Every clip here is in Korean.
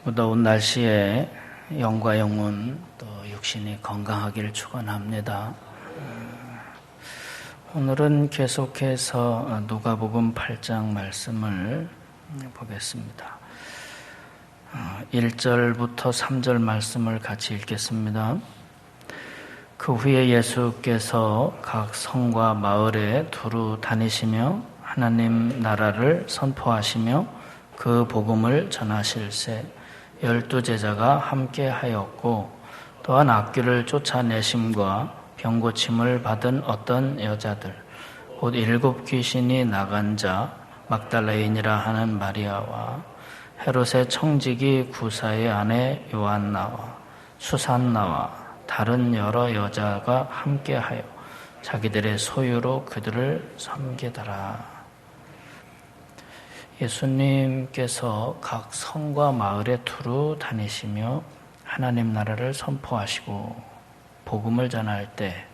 무더운 날씨에 영과 영혼 또 육신이 건강하기를 축원합니다. 오늘은 계속해서 누가복음 8장 말씀을 보겠습니다. 1절부터 3절 말씀을 같이 읽겠습니다. 그 후에 예수께서 각 성과 마을에 두루 다니시며 하나님 나라를 선포하시며 그 복음을 전하실세 12 제자가 함께 하였고 또한 악귀를 쫓아내심과 병고침을 받은 어떤 여자들 곧 7 귀신이 나간 자 막달라인이라 하는 마리아와 헤롯의 청지기 구사의 아내 요한나와 수산나와 다른 여러 여자가 함께하여 자기들의 소유로 그들을 섬기더라. 예수님께서 각 성과 마을에 두루 다니시며 하나님 나라를 선포하시고 복음을 전할 때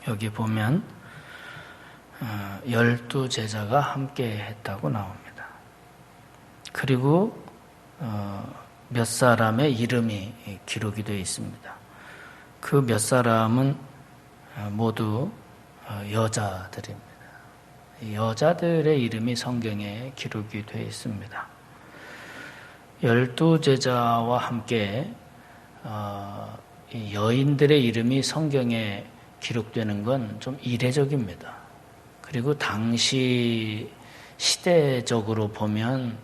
여기 보면 12 제자가 함께 했다고 나옵니다. 그리고 몇 사람의 이름이 기록이 되어 있습니다. 그 몇 사람은 모두 여자들입니다. 여자들의 이름이 성경에 기록이 되어 있습니다. 12 제자와 함께 여인들의 이름이 성경에 기록되는 건 좀 이례적입니다. 그리고 당시 시대적으로 보면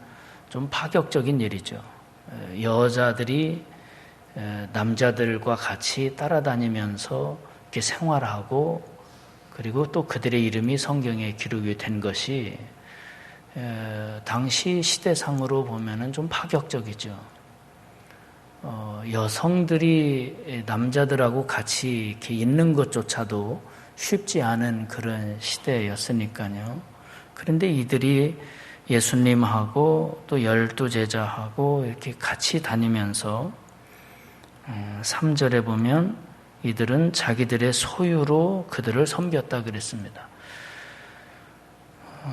좀 파격적인 일이죠. 여자들이 남자들과 같이 따라다니면서 이렇게 생활하고 그리고 또 그들의 이름이 성경에 기록이 된 것이 당시 시대상으로 보면은 좀 파격적이죠. 여성들이 남자들하고 같이 이렇게 있는 것조차도 쉽지 않은 그런 시대였으니까요. 그런데 이들이 예수님하고 또 12 제자하고 이렇게 같이 다니면서 3절에 보면 이들은 자기들의 소유로 그들을 섬겼다 그랬습니다.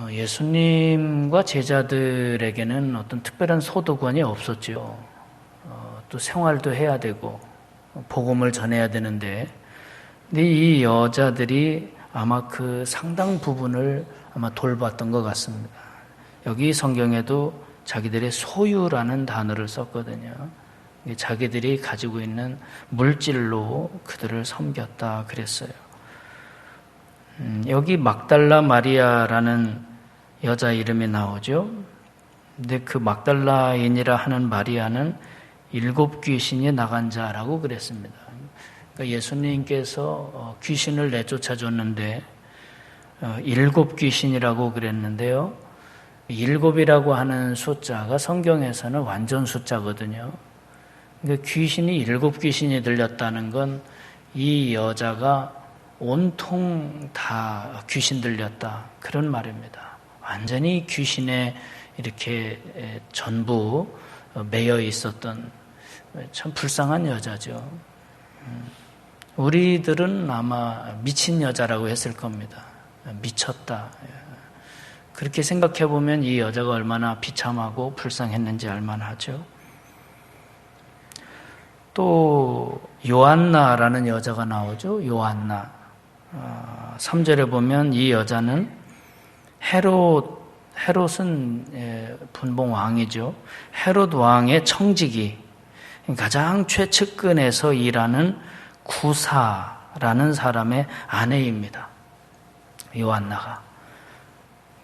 예수님과 제자들에게는 어떤 특별한 소득원이 없었죠. 또 생활도 해야 되고 복음을 전해야 되는데 근데 이 여자들이 아마 그 상당 부분을 아마 돌봤던 것 같습니다. 여기 성경에도 자기들의 소유라는 단어를 썼거든요. 자기들이 가지고 있는 물질로 그들을 섬겼다 그랬어요. 여기 막달라 마리아라는 여자 이름이 나오죠. 근데 그 막달라인이라 하는 마리아는 7 귀신이 나간 자라고 그랬습니다. 그러니까 예수님께서 귀신을 내쫓아 줬는데 7 귀신이라고 그랬는데요. 7이라고 하는 숫자가 성경에서는 완전 숫자거든요. 그러니까 귀신이 7 귀신이 들렸다는 건 이 여자가 온통 다 귀신 들렸다 그런 말입니다. 완전히 귀신에 이렇게 전부 매여 있었던 참 불쌍한 여자죠. 우리들은 아마 미친 여자라고 했을 겁니다. 미쳤다. 그렇게 생각해 보면 이 여자가 얼마나 비참하고 불쌍했는지 알만하죠. 또 요한나라는 여자가 나오죠. 요한나 3절에 보면 이 여자는 헤롯은 분봉 왕이죠. 헤롯 왕의 청지기 가장 최측근에서 일하는 구사라는 사람의 아내입니다. 요한나가.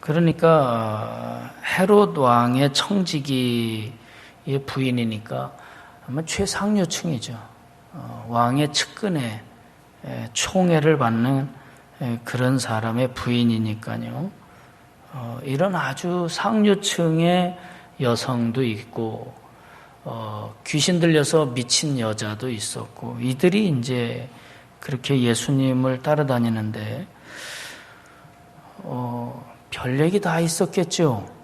그러니까 헤롯 왕의 청지기의 부인이니까 아마 최상류층이죠. 왕의 측근에 총애를 받는 그런 사람의 부인이니까요. 이런 아주 상류층의 여성도 있고 귀신 들려서 미친 여자도 있었고 이들이 이제 그렇게 예수님을 따라다니는데 별 얘기 다 있었겠죠.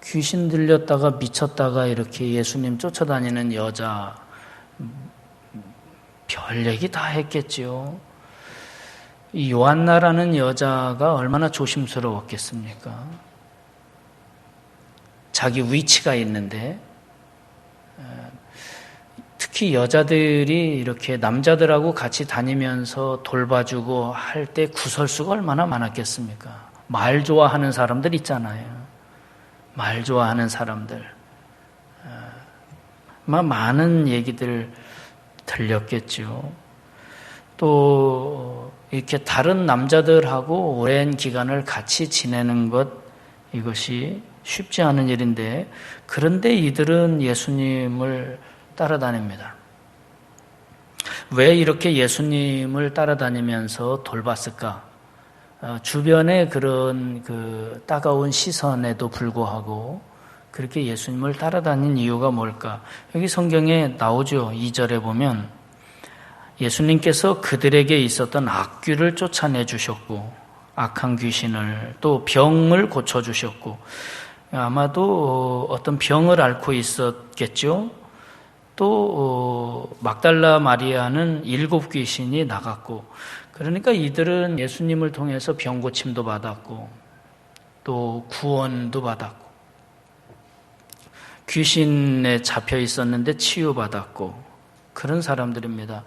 귀신 들렸다가 미쳤다가 이렇게 예수님 쫓아다니는 여자 별 얘기 다 했겠죠. 이 요한나라는 여자가 얼마나 조심스러웠겠습니까? 자기 위치가 있는데 특히 여자들이 이렇게 남자들하고 같이 다니면서 돌봐주고 할 때 구설수가 얼마나 많았겠습니까? 말 좋아하는 사람들 있잖아요. 말 좋아하는 사람들. 많은 얘기들 들렸겠죠. 또 이렇게 다른 남자들하고 오랜 기간을 같이 지내는 것, 이것이 쉽지 않은 일인데, 그런데 이들은 예수님을 따라다닙니다. 왜 이렇게 예수님을 따라다니면서 돌봤을까? 주변의 그런 따가운 시선에도 불구하고 그렇게 예수님을 따라다닌 이유가 뭘까? 여기 성경에 나오죠. 2절에 보면 예수님께서 그들에게 있었던 악귀를 쫓아내 주셨고 악한 귀신을 또 병을 고쳐주셨고 아마도 어떤 병을 앓고 있었겠죠. 또 막달라 마리아는 7 귀신이 나갔고 그러니까 이들은 예수님을 통해서 병 고침도 받았고 또 구원도 받았고 귀신에 잡혀 있었는데 치유받았고 그런 사람들입니다.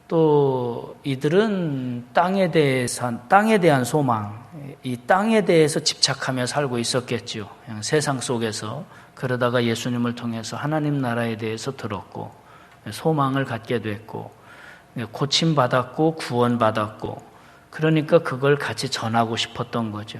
또 이들은 땅에 대한 소망, 이 땅에 대해서 집착하며 살고 있었겠죠. 그냥 세상 속에서. 그러다가 예수님을 통해서 하나님 나라에 대해서 들었고 소망을 갖게 됐고 고침받았고 구원받았고 그러니까 그걸 같이 전하고 싶었던 거죠.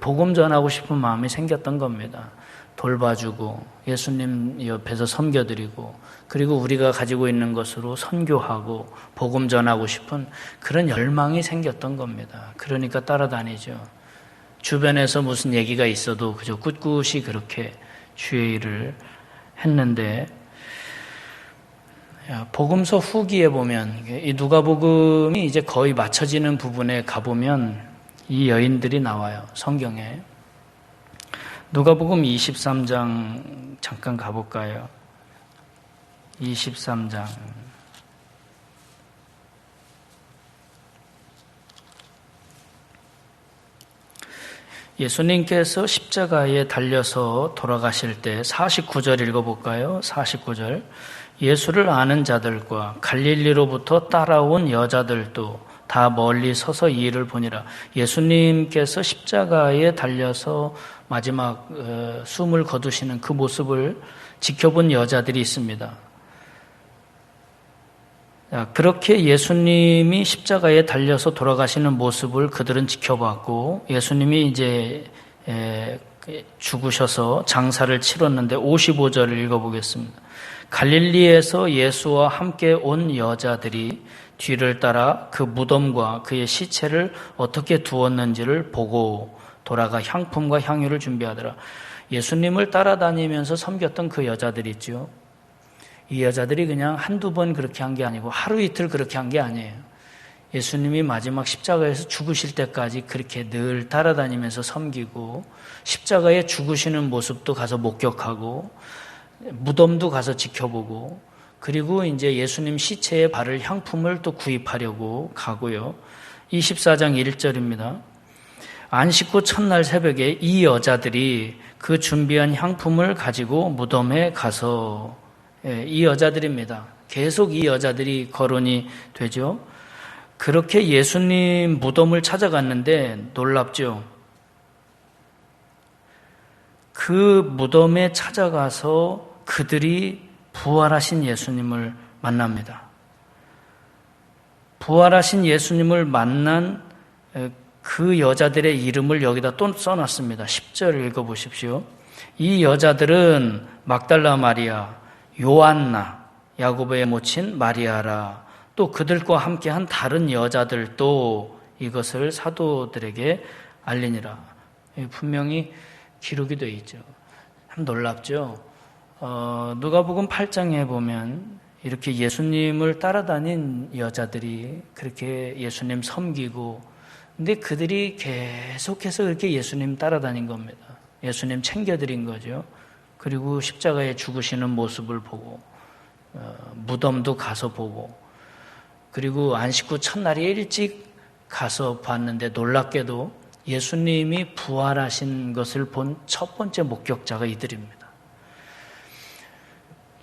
복음 전하고 싶은 마음이 생겼던 겁니다. 돌봐주고 예수님 옆에서 섬겨드리고 그리고 우리가 가지고 있는 것으로 선교하고 복음 전하고 싶은 그런 열망이 생겼던 겁니다. 그러니까 따라다니죠. 주변에서 무슨 얘기가 있어도 그저 꿋꿋이 그렇게 주의 일을 했는데 복음서 후기에 보면 이 누가복음이 이제 거의 맞춰지는 부분에 가보면 이 여인들이 나와요. 성경에. 누가복음 23장 잠깐 가볼까요? 23장 예수님께서 십자가에 달려서 돌아가실 때 49절 읽어볼까요? 49절 예수를 아는 자들과 갈릴리로부터 따라온 여자들도 다 멀리 서서 이 일을 보니라. 예수님께서 십자가에 달려서 마지막 숨을 거두시는 그 모습을 지켜본 여자들이 있습니다. 그렇게 예수님이 십자가에 달려서 돌아가시는 모습을 그들은 지켜봤고 예수님이 이제 죽으셔서 장사를 치렀는데 55절을 읽어보겠습니다. 갈릴리에서 예수와 함께 온 여자들이 뒤를 따라 그 무덤과 그의 시체를 어떻게 두었는지를 보고 돌아가 향품과 향유를 준비하더라. 예수님을 따라다니면서 섬겼던 그 여자들이 있죠. 이 여자들이 그냥 한두 번 그렇게 한 게 아니고 하루 이틀 그렇게 한 게 아니에요. 예수님이 마지막 십자가에서 죽으실 때까지 그렇게 늘 따라다니면서 섬기고 십자가에 죽으시는 모습도 가서 목격하고 무덤도 가서 지켜보고 그리고 이제 예수님 시체에 바를 향품을 또 구입하려고 가고요. 24장 1절입니다. 안식 후 첫날 새벽에 이 여자들이 그 준비한 향품을 가지고 무덤에 가서 이 여자들입니다. 계속 이 여자들이 거론이 되죠. 그렇게 예수님 무덤을 찾아갔는데 놀랍죠. 그 무덤에 찾아가서 그들이 부활하신 예수님을 만납니다. 부활하신 예수님을 만난 그 여자들의 이름을 여기다 또 써놨습니다. 10절 읽어보십시오. 이 여자들은 막달라 마리아, 요한나, 야고보의 모친 마리아라 또 그들과 함께한 다른 여자들도 이것을 사도들에게 알리니라. 분명히 기록이 되어 있죠. 참 놀랍죠. 누가복음 8장에 보면 이렇게 예수님을 따라다닌 여자들이 그렇게 예수님 섬기고 근데 그들이 계속해서 그렇게 예수님 따라다닌 겁니다. 예수님 챙겨드린 거죠. 그리고 십자가에 죽으시는 모습을 보고 무덤도 가서 보고 그리고 안식 후 첫날에 일찍 가서 봤는데 놀랍게도 예수님이 부활하신 것을 본 첫 번째 목격자가 이들입니다.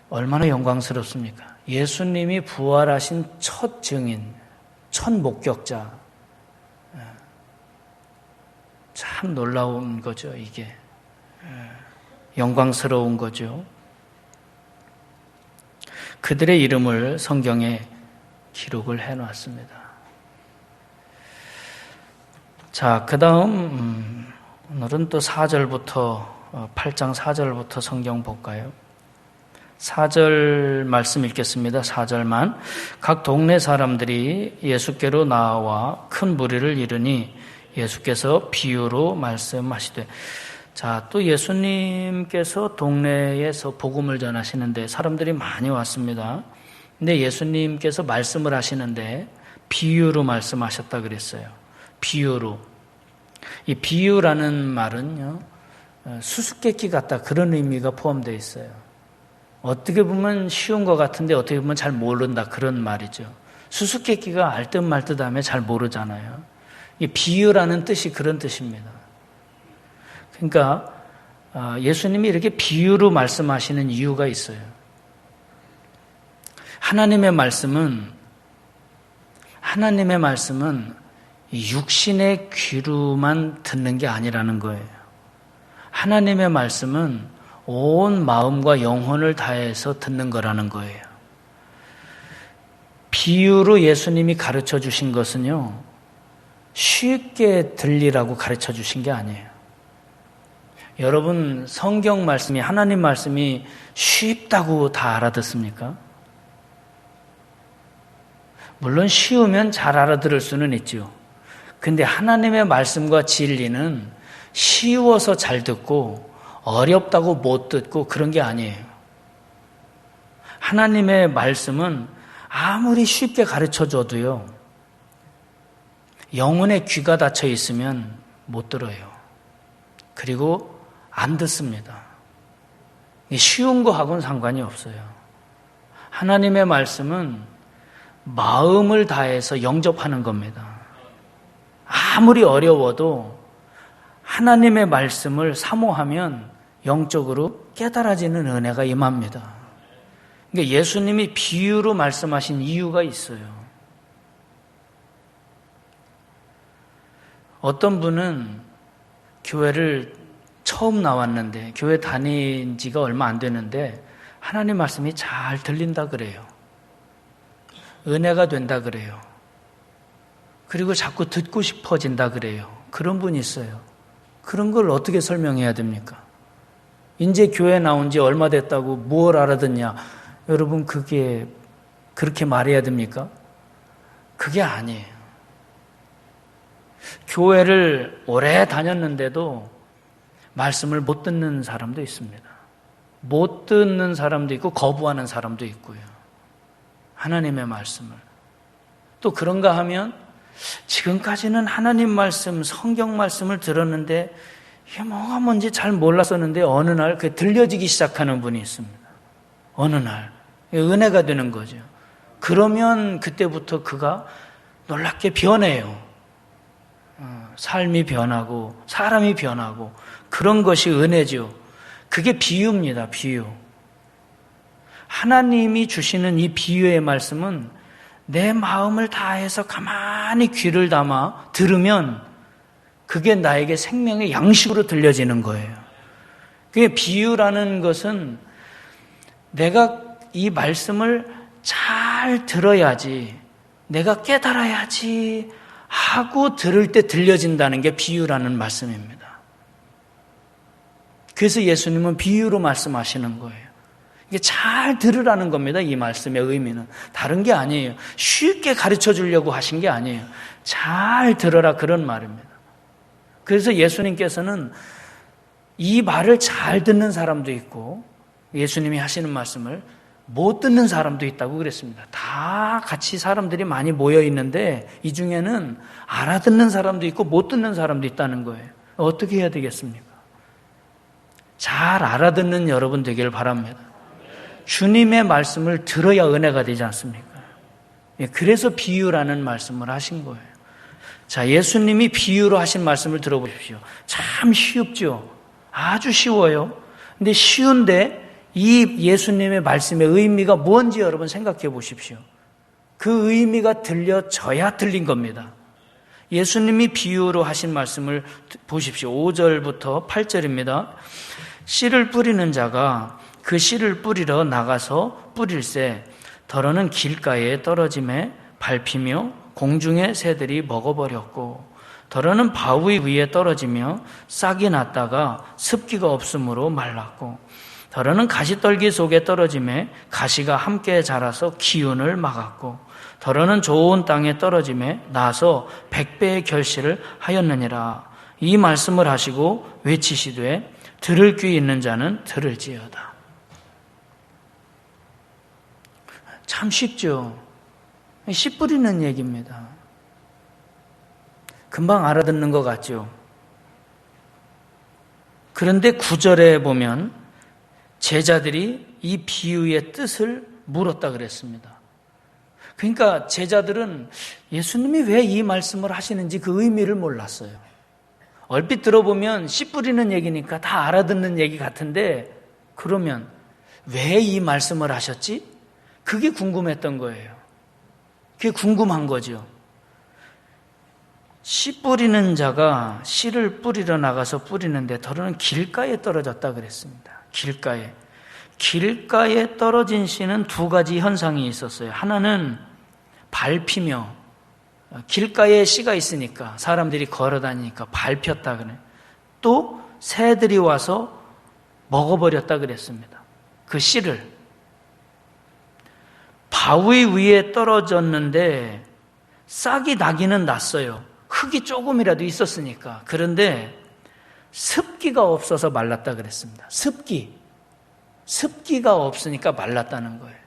얼마나 영광스럽습니까? 예수님이 부활하신 첫 증인, 첫 목격자. 참 놀라운 거죠, 이게. 영광스러운 거죠. 그들의 이름을 성경에 기록을 해놨습니다. 자, 그 다음 오늘은 또 4절부터 8장 4절부터 성경 볼까요? 4절 말씀 읽겠습니다. 4절만. 각 동네 사람들이 예수께로 나와 큰 무리를 이르니 예수께서 비유로 말씀하시되. 자, 또 예수님께서 동네에서 복음을 전하시는데 사람들이 많이 왔습니다. 근데 예수님께서 말씀을 하시는데 비유로 말씀하셨다 그랬어요. 비유로. 이 비유라는 말은요, 수수께끼 같다, 그런 의미가 포함되어 있어요. 어떻게 보면 쉬운 것 같은데 어떻게 보면 잘 모른다, 그런 말이죠. 수수께끼가 알듯 말듯 하면 잘 모르잖아요. 이 비유라는 뜻이 그런 뜻입니다. 그러니까 예수님이 이렇게 비유로 말씀하시는 이유가 있어요. 하나님의 말씀은 육신의 귀로만 듣는 게 아니라는 거예요. 하나님의 말씀은 온 마음과 영혼을 다해서 듣는 거라는 거예요. 비유로 예수님이 가르쳐 주신 것은요, 쉽게 들리라고 가르쳐 주신 게 아니에요. 여러분, 성경 말씀이, 하나님 말씀이 쉽다고 다 알아듣습니까? 물론 쉬우면 잘 알아들을 수는 있죠. 근데 하나님의 말씀과 진리는 쉬워서 잘 듣고 어렵다고 못 듣고 그런 게 아니에요. 하나님의 말씀은 아무리 쉽게 가르쳐줘도요, 영혼의 귀가 닫혀 있으면 못 들어요. 그리고 안 듣습니다. 쉬운 거하고는 상관이 없어요. 하나님의 말씀은 마음을 다해서 영접하는 겁니다. 아무리 어려워도 하나님의 말씀을 사모하면 영적으로 깨달아지는 은혜가 임합니다. 그러니까 예수님이 비유로 말씀하신 이유가 있어요. 어떤 분은 교회를 처음 나왔는데, 교회 다닌 지가 얼마 안 되는데 하나님 말씀이 잘 들린다 그래요. 은혜가 된다 그래요. 그리고 자꾸 듣고 싶어진다 그래요. 그런 분이 있어요. 그런 걸 어떻게 설명해야 됩니까? 이제 교회 나온 지 얼마 됐다고 뭘 알아듣냐? 여러분, 그게 그렇게 말해야 됩니까? 그게 아니에요. 교회를 오래 다녔는데도 말씀을 못 듣는 사람도 있습니다. 못 듣는 사람도 있고 거부하는 사람도 있고요. 하나님의 말씀을. 또 그런가 하면 지금까지는 하나님 말씀, 성경 말씀을 들었는데 이게 뭐가 뭔지 잘 몰랐었는데 어느 날 그게 들려지기 시작하는 분이 있습니다. 어느 날 은혜가 되는 거죠. 그러면 그때부터 그가 놀랍게 변해요. 삶이 변하고 사람이 변하고, 그런 것이 은혜죠. 그게 비유입니다. 비유. 하나님이 주시는 이 비유의 말씀은 내 마음을 다해서 가만히 귀를 담아 들으면 그게 나에게 생명의 양식으로 들려지는 거예요. 그게 비유라는 것은 내가 이 말씀을 잘 들어야지, 내가 깨달아야지 하고 들을 때 들려진다는 게 비유라는 말씀입니다. 그래서 예수님은 비유로 말씀하시는 거예요. 이게 잘 들으라는 겁니다. 이 말씀의 의미는 다른 게 아니에요. 쉽게 가르쳐 주려고 하신 게 아니에요. 잘 들어라, 그런 말입니다. 그래서 예수님께서는 이 말을 잘 듣는 사람도 있고 예수님이 하시는 말씀을 못 듣는 사람도 있다고 그랬습니다. 다 같이 사람들이 많이 모여 있는데 이 중에는 알아듣는 사람도 있고 못 듣는 사람도 있다는 거예요. 어떻게 해야 되겠습니까? 잘 알아듣는 여러분 되길 바랍니다. 주님의 말씀을 들어야 은혜가 되지 않습니까? 그래서 비유라는 말씀을 하신 거예요. 자, 예수님이 비유로 하신 말씀을 들어보십시오. 참 쉽죠? 아주 쉬워요. 근데 쉬운데 이 예수님의 말씀의 의미가 뭔지 여러분 생각해 보십시오. 그 의미가 들려져야 들린 겁니다. 예수님이 비유로 하신 말씀을 보십시오. 5절부터 8절입니다. 씨를 뿌리는 자가 그 씨를 뿌리러 나가서 뿌릴새 더러는 길가에 떨어짐에 밟히며 공중의 새들이 먹어버렸고 더러는 바위 위에 떨어지며 싹이 났다가 습기가 없으므로 말랐고 더러는 가시떨기 속에 떨어짐에 가시가 함께 자라서 기운을 막았고 더러는 좋은 땅에 떨어짐에 나서 100배의 결실을 하였느니라. 이 말씀을 하시고 외치시되 들을 귀 있는 자는 들을지어다. 참 쉽죠. 씨 뿌리는 얘기입니다. 금방 알아듣는 것 같죠. 그런데 9절에 보면 제자들이 이 비유의 뜻을 물었다 그랬습니다. 그러니까 제자들은 예수님이 왜 이 말씀을 하시는지 그 의미를 몰랐어요. 얼핏 들어보면 씨 뿌리는 얘기니까 다 알아듣는 얘기 같은데 그러면 왜 이 말씀을 하셨지? 그게 궁금했던 거예요. 그게 궁금한 거죠. 씨 뿌리는 자가 씨를 뿌리러 나가서 뿌리는데 더러는 길가에 떨어졌다 그랬습니다. 길가에 떨어진 씨는 두 가지 현상이 있었어요. 하나는 밟히며 길가에 씨가 있으니까 사람들이 걸어 다니니까 밟혔다 그래. 또 새들이 와서 먹어버렸다 그랬습니다. 그 씨를. 바위 위에 떨어졌는데 싹이 나기는 났어요. 흙이 조금이라도 있었으니까. 그런데 습기가 없어서 말랐다 그랬습니다. 습기가 없으니까 말랐다는 거예요.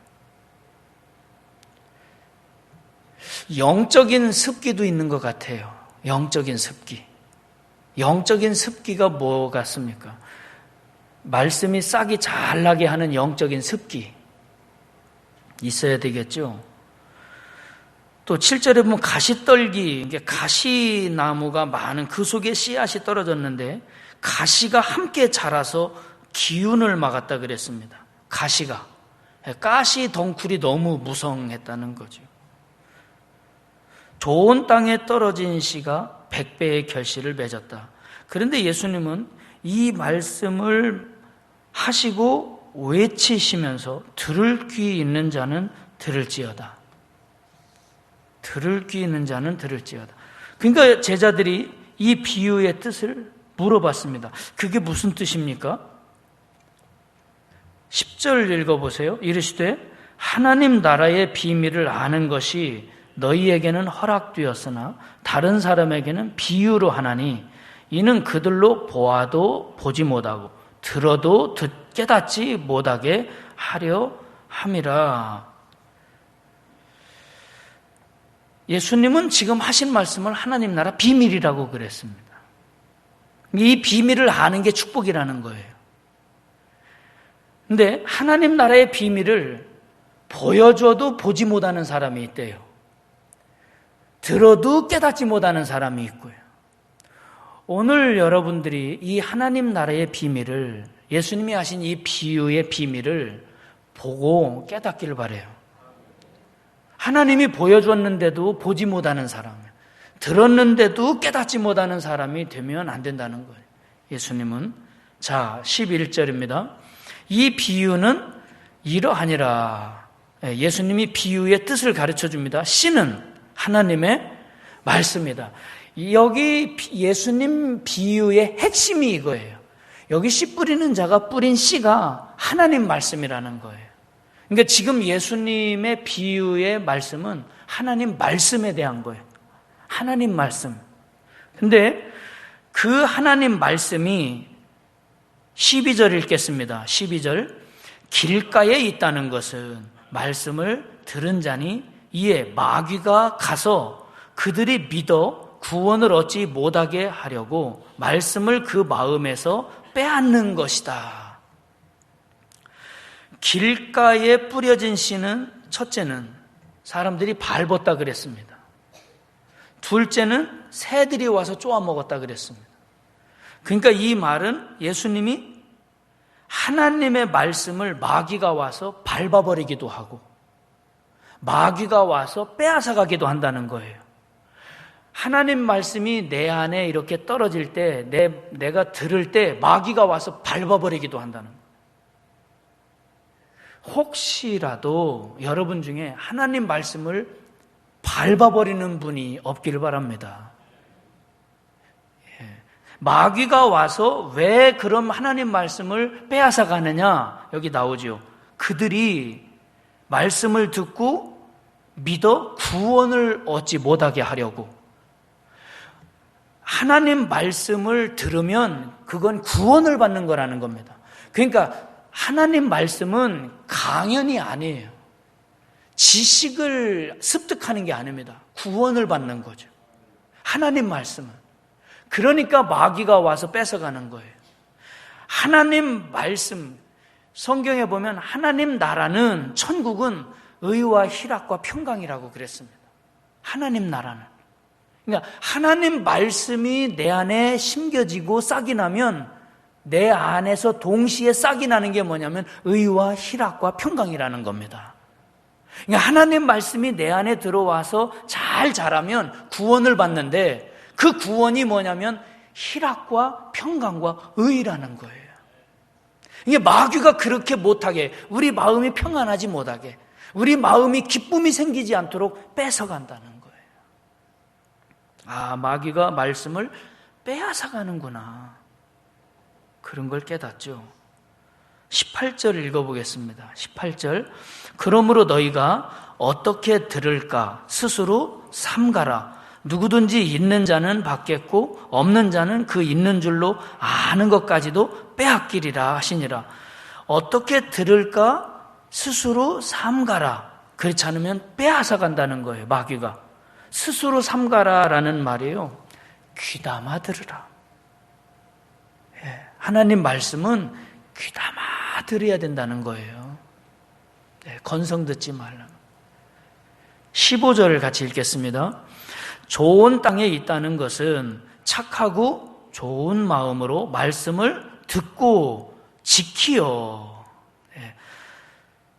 영적인 습기도 있는 것 같아요. 영적인 습기. 영적인 습기가 뭐 같습니까? 말씀이 싹이 잘 나게 하는 영적인 습기 있어야 되겠죠. 또 7절에 보면 가시떨기, 가시나무가 많은 그 속에 씨앗이 떨어졌는데 가시가 함께 자라서 기운을 막았다 그랬습니다. 가시 덩쿨이 너무 무성했다는 거죠. 좋은 땅에 떨어진 씨가 100배의 결실을 맺었다. 그런데 예수님은 이 말씀을 하시고 외치시면서 들을 귀 있는 자는 들을지어다. 들을 귀 있는 자는 들을지어다. 그러니까 제자들이 이 비유의 뜻을 물어봤습니다. 그게 무슨 뜻입니까? 10절 읽어보세요. 이르시되 하나님 나라의 비밀을 아는 것이 너희에게는 허락되었으나 다른 사람에게는 비유로 하나니 이는 그들로 보아도 보지 못하고 들어도 깨닫지 못하게 하려 함이라. 예수님은 지금 하신 말씀을 하나님 나라 비밀이라고 그랬습니다. 이 비밀을 아는 게 축복이라는 거예요. 근데 하나님 나라의 비밀을 보여줘도 보지 못하는 사람이 있대요. 들어도 깨닫지 못하는 사람이 있고요. 오늘 여러분들이 이 하나님 나라의 비밀을, 예수님이 하신 이 비유의 비밀을 보고 깨닫기를 바라요. 하나님이 보여줬는데도 보지 못하는 사람, 들었는데도 깨닫지 못하는 사람이 되면 안 된다는 거예요. 예수님은. 자, 11절입니다. 이 비유는 이러하니라. 예수님이 비유의 뜻을 가르쳐 줍니다. 씨는 하나님의 말씀이다. 여기 예수님 비유의 핵심이 이거예요. 여기 씨 뿌리는 자가 뿌린 씨가 하나님 말씀이라는 거예요. 그러니까 지금 예수님의 비유의 말씀은 하나님 말씀에 대한 거예요. 하나님 말씀. 근데 그 하나님 말씀이 12절 읽겠습니다. 12절. 길가에 있다는 것은 말씀을 들은 자니 이에 마귀가 가서 그들이 믿어 구원을 얻지 못하게 하려고 말씀을 그 마음에서 빼앗는 것이다. 길가에 뿌려진 씨는 첫째는 사람들이 밟았다 그랬습니다. 둘째는 새들이 와서 쪼아 먹었다 그랬습니다. 그러니까 이 말은 예수님이 하나님의 말씀을 마귀가 와서 밟아버리기도 하고 마귀가 와서 빼앗아가기도 한다는 거예요. 하나님 말씀이 내 안에 이렇게 떨어질 때 내가 들을 때 마귀가 와서 밟아버리기도 한다는 거예요. 혹시라도 여러분 중에 하나님 말씀을 밟아버리는 분이 없기를 바랍니다. 마귀가 와서 왜 그럼 하나님 말씀을 빼앗아 가느냐? 여기 나오죠. 그들이 말씀을 듣고 믿어 구원을 얻지 못하게 하려고. 하나님 말씀을 들으면 그건 구원을 받는 거라는 겁니다. 그러니까 하나님 말씀은 강연이 아니에요. 지식을 습득하는 게 아닙니다. 구원을 받는 거죠. 하나님 말씀은. 그러니까 마귀가 와서 뺏어가는 거예요. 하나님 말씀, 성경에 보면 하나님 나라는, 천국은 의와 희락과 평강이라고 그랬습니다. 하나님 나라는. 그러니까 하나님 말씀이 내 안에 심겨지고 싹이 나면 내 안에서 동시에 싹이 나는 게 뭐냐면 의와 희락과 평강이라는 겁니다. 그러니까 하나님 말씀이 내 안에 들어와서 잘 자라면 구원을 받는데 그 구원이 뭐냐면 희락과 평강과 의라는 거예요. 이게 마귀가 그렇게 못하게, 우리 마음이 평안하지 못하게, 우리 마음이 기쁨이 생기지 않도록 뺏어간다는 거예요. 아, 마귀가 말씀을 빼앗아가는구나. 그런 걸 깨닫죠. 18절 읽어보겠습니다. 18절. 그러므로 너희가 어떻게 들을까 스스로 삼가라. 누구든지 있는 자는 받겠고 없는 자는 그 있는 줄로 아는 것까지도 빼앗기리라 하시니라. 어떻게 들을까 스스로 삼가라. 그렇지 않으면 빼앗아 간다는 거예요. 마귀가. 스스로 삼가라라는 말이에요. 귀담아 들으라. 하나님 말씀은 귀담아 들어야 된다는 거예요. 건성 듣지 말라. 15절을 같이 읽겠습니다. 좋은 땅에 있다는 것은 착하고 좋은 마음으로 말씀을 듣고 지키어.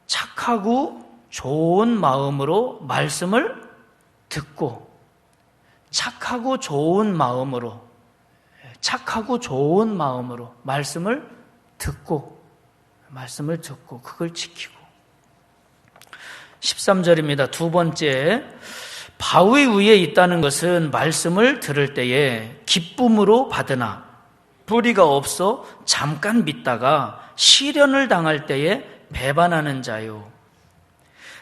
착하고 좋은 마음으로 말씀을 듣고, 착하고 좋은 마음으로, 착하고 좋은 마음으로 말씀을 듣고 그걸 지키고. 13절입니다. 두 번째, 바위 위에 있다는 것은 말씀을 들을 때에 기쁨으로 받으나 뿌리가 없어 잠깐 믿다가 시련을 당할 때에 배반하는 자요.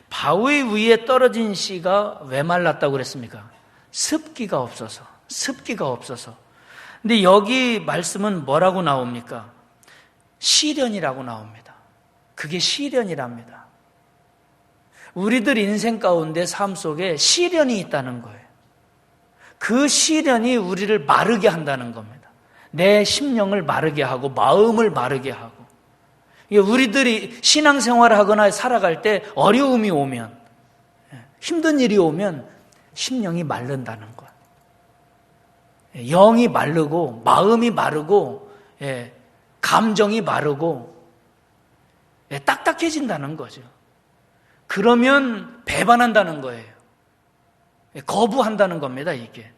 바위 위에 떨어진 씨가 왜 말랐다고 그랬습니까? 습기가 없어서. 근데 여기 말씀은 뭐라고 나옵니까? 시련이라고 나옵니다. 그게 시련이랍니다. 우리들 인생 가운데 삶 속에 시련이 있다는 거예요. 그 시련이 우리를 마르게 한다는 겁니다. 내 심령을 마르게 하고 마음을 마르게 하고. 우리들이 신앙생활을 하거나 살아갈 때 어려움이 오면, 힘든 일이 오면 심령이 마른다는 거예요. 영이 마르고 마음이 마르고 감정이 마르고 딱딱해진다는 거죠. 그러면 배반한다는 거예요. 거부한다는 겁니다, 이게.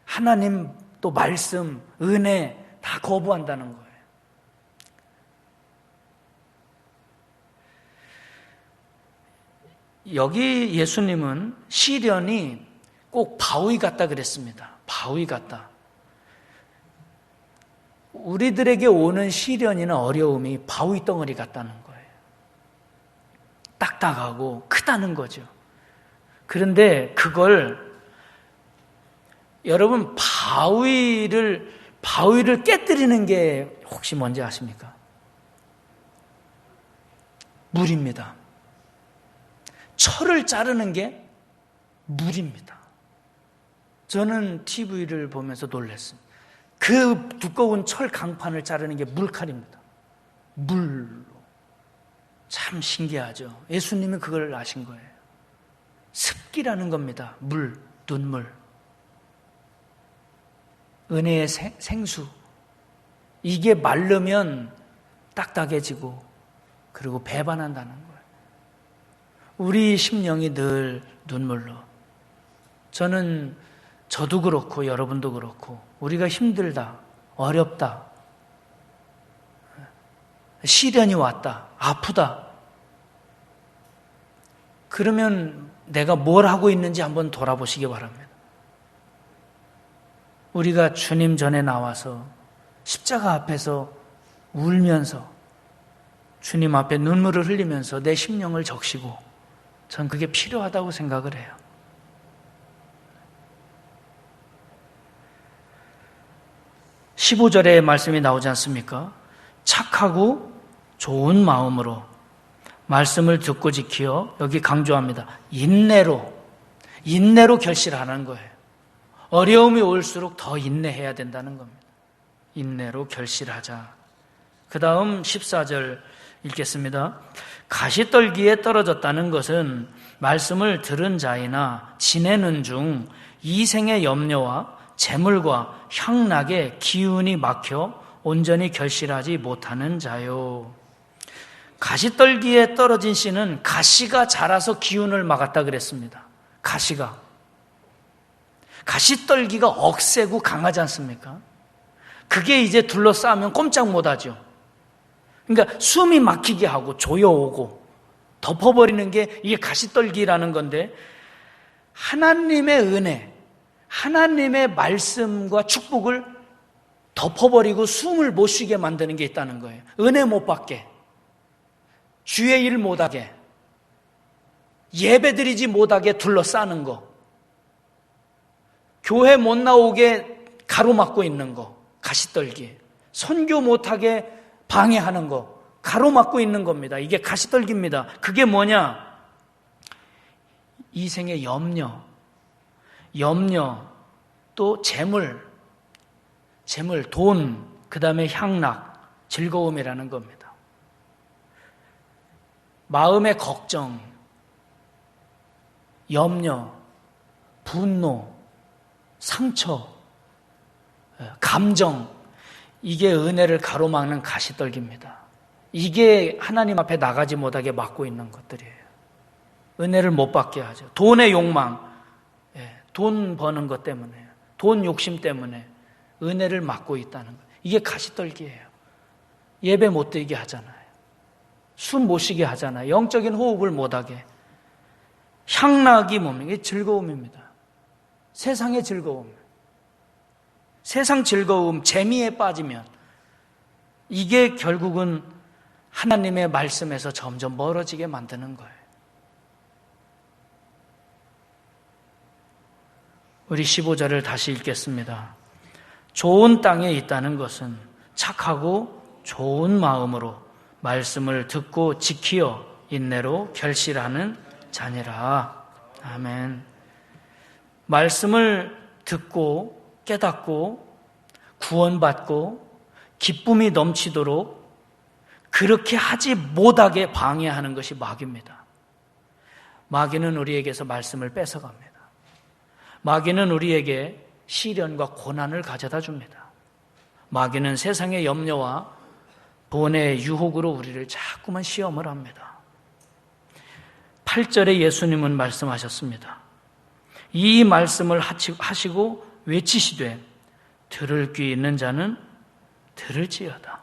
하나님 또 말씀, 은혜 다 거부한다는 거예요. 여기 예수님은 시련이 꼭 바위 같다 그랬습니다. 바위 같다. 우리들에게 오는 시련이나 어려움이 바위 덩어리 같다는 거예요. 딱딱하고 크다는 거죠. 그런데 그걸 여러분 바위를 깨뜨리는 게 혹시 뭔지 아십니까? 물입니다. 철을 자르는 게 물입니다. 저는 TV를 보면서 놀랐습니다. 그 두꺼운 철 강판을 자르는 게 물칼입니다. 물로. 참 신기하죠. 예수님은 그걸 아신 거예요. 습기라는 겁니다. 물, 눈물. 은혜의 생수. 이게 마르면 딱딱해지고 그리고 배반한다는 거예요. 우리 심령이 늘 눈물로. 저도 그렇고 여러분도 그렇고 우리가 힘들다, 어렵다, 시련이 왔다, 아프다. 그러면 내가 뭘 하고 있는지 한번 돌아보시기 바랍니다. 우리가 주님 전에 나와서 십자가 앞에서 울면서 주님 앞에 눈물을 흘리면서 내 심령을 적시고 전 그게 필요하다고 생각을 해요. (15절에) 말씀이 나오지 않습니까? 착하고 좋은 마음으로 말씀을 듣고 지키어, 여기 강조합니다. 인내로 결실하는 거예요. 어려움이 올수록 더 인내해야 된다는 겁니다. 인내로 결실하자. 그 다음 14절 읽겠습니다. 가시떨기에 떨어졌다는 것은 말씀을 들은 자이나 지내는 중 이생의 염려와 재물과 향락에 기운이 막혀 온전히 결실하지 못하는 자요. 가시떨기에 떨어진 씨는 가시가 자라서 기운을 막았다 그랬습니다. 가시떨기가 억세고 강하지 않습니까? 그게 이제 둘러싸면 꼼짝 못하죠. 그러니까 숨이 막히게 하고 조여오고 덮어버리는 게 이게 가시떨기라는 건데, 하나님의 은혜, 하나님의 말씀과 축복을 덮어버리고 숨을 못 쉬게 만드는 게 있다는 거예요. 은혜 못 받게, 주의 일 못하게, 예배드리지 못하게 둘러싸는 거, 교회 못 나오게 가로막고 있는 거, 가시떨기. 선교 못하게 방해하는 거, 가로막고 있는 겁니다. 이게 가시떨기입니다. 그게 뭐냐? 이생의 염려, 또 재물, 돈, 그 다음에 향락, 즐거움이라는 겁니다. 마음의 걱정, 염려, 분노, 상처, 감정, 이게 은혜를 가로막는 가시떨기입니다. 이게 하나님 앞에 나가지 못하게 막고 있는 것들이에요. 은혜를 못 받게 하죠. 돈의 욕망, 돈 버는 것 때문에, 돈 욕심 때문에 은혜를 막고 있다는 거예요. 이게 가시떨기예요. 예배 못 드리게 하잖아요. 숨 못 쉬게 하잖아요. 영적인 호흡을 못하게. 향락이 뭡니까? 이게 즐거움입니다. 세상의 즐거움. 세상 즐거움, 재미에 빠지면 이게 결국은 하나님의 말씀에서 점점 멀어지게 만드는 거예요. 우리 15절을 다시 읽겠습니다. 좋은 땅에 있다는 것은 착하고 좋은 마음으로 말씀을 듣고 지키어 인내로 결실하는 자니라. 아멘. 말씀을 듣고 깨닫고 구원받고 기쁨이 넘치도록 그렇게 하지 못하게 방해하는 것이 마귀입니다. 마귀는 우리에게서 말씀을 뺏어갑니다. 마귀는 우리에게 시련과 고난을 가져다 줍니다. 마귀는 세상의 염려와 본의 유혹으로 우리를 자꾸만 시험을 합니다. 8절에 예수님은 말씀하셨습니다. 이 말씀을 하시고 외치시되 들을 귀 있는 자는 들을지어다.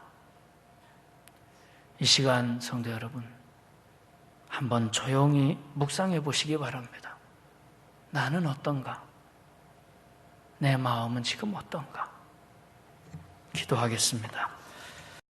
이 시간 성도 여러분, 한번 조용히 묵상해 보시기 바랍니다. 나는 어떤가? 내 마음은 지금 어떤가? 기도하겠습니다.